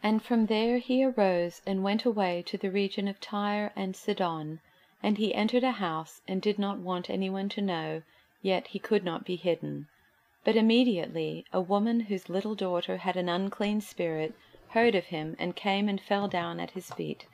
And from there he arose and went away to the region of Tyre and Sidon. And he entered a house, and did not want anyone to know, yet he could not be hidden. But immediately a woman whose little daughter had an unclean spirit heard of him, and came and fell down at his feet.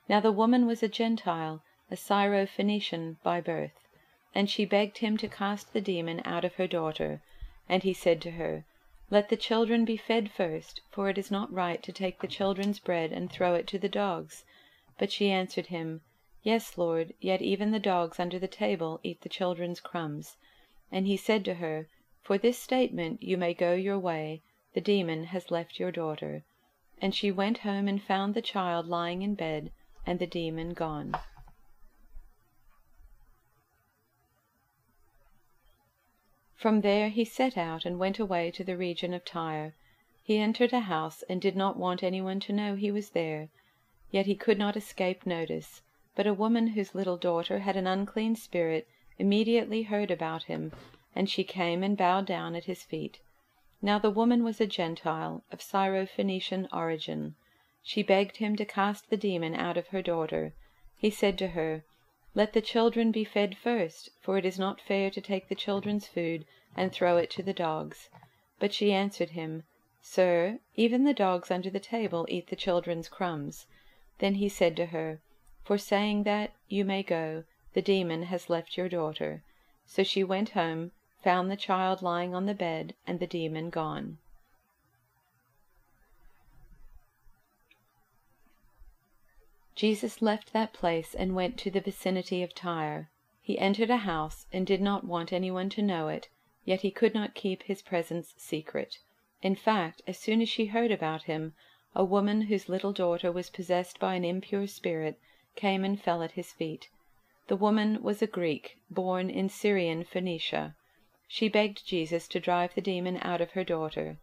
Now the woman was a Gentile, a Syrophoenician by birth. And she begged him to cast the demon out of her daughter. And he said to her, "Let the children be fed first, for it is not right to take the children's bread and throw it to the dogs." But she answered him, "Yes, Lord, yet even the dogs under the table eat the children's crumbs." And he said to her, "For this statement you may go your way, the demon has left your daughter." And she went home and found the child lying in bed, and the demon gone. From there he set out and went away to the region of Tyre. He entered a house, and did not want anyone to know he was there. Yet he could not escape notice. But a woman whose little daughter had an unclean spirit immediately heard about him, and she came and bowed down at his feet. Now the woman was a Gentile, of Syrophoenician origin. She begged him to cast the demon out of her daughter. He said to her, "Let the children be fed first, for it is not fair to take the children's food and throw it to the dogs." But she answered him, "Sir, even the dogs under the table eat the children's crumbs." Then he said to her, "For saying that, you may go, the demon has left your daughter." So she went home, found the child lying on the bed, and the demon gone. Jesus left that place and went to the vicinity of Tyre. He entered a house, and did not want anyone to know it, yet he could not keep his presence secret. In fact, as soon as she heard about him, a woman whose little daughter was possessed by an impure spirit came and fell at his feet. The woman was a Greek, born in Syrian Phoenicia. She begged Jesus to drive the demon out of her daughter.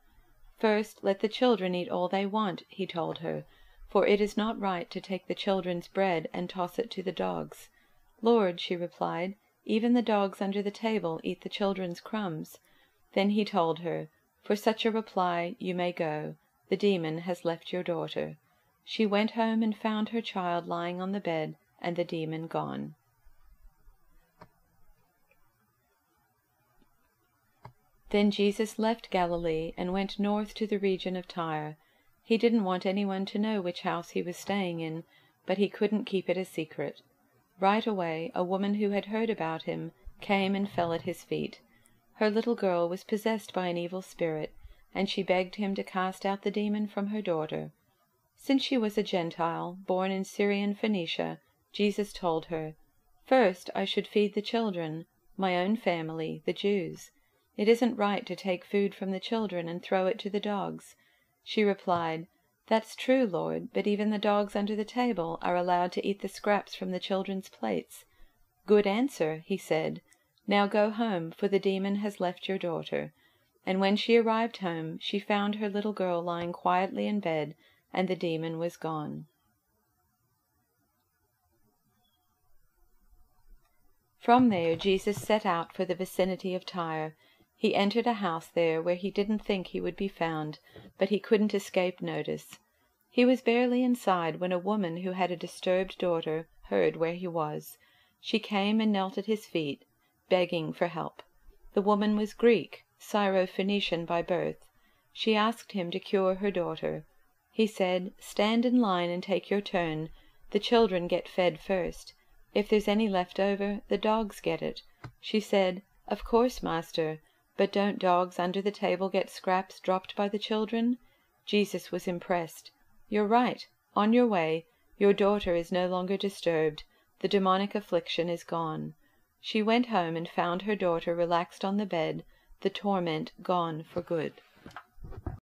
"First, let the children eat all they want," he told her, "for it is not right to take the children's bread and toss it to the dogs." "Lord," she replied, "even the dogs under the table eat the children's crumbs." Then he told her, "For such a reply you may go, the demon has left your daughter." She went home and found her child lying on the bed, and the demon gone. Then Jesus left Galilee and went north to the region of Tyre. He didn't want anyone to know which house he was staying in, but he couldn't keep it a secret. Right away, a woman who had heard about him came and fell at his feet. Her little girl was possessed by an evil spirit, and she begged him to cast out the demon from her daughter. Since she was a Gentile, born in Syrian Phoenicia, Jesus told her, "First I should feed the children, my own family, the Jews. It isn't right to take food from the children and throw it to the dogs." She replied, "That's true, Lord, but even the dogs under the table are allowed to eat the scraps from the children's plates." "Good answer," he said. "Now go home, for the demon has left your daughter." And when she arrived home, she found her little girl lying quietly in bed, and the demon was gone. From there Jesus set out for the vicinity of Tyre. He entered a house there where he didn't think he would be found, but he couldn't escape notice. He was barely inside when a woman who had a disturbed daughter heard where he was. She came and knelt at his feet, begging for help. The woman was Greek, Syrophoenician by birth. She asked him to cure her daughter. He said, "Stand in line and take your turn. The children get fed first. If there's any left over, the dogs get it." She said, "Of course, master, but don't dogs under the table get scraps dropped by the children?" Jesus was impressed. "You're right. On your way. Your daughter is no longer disturbed. The demonic affliction is gone." She went home and found her daughter relaxed on the bed, the torment gone for good.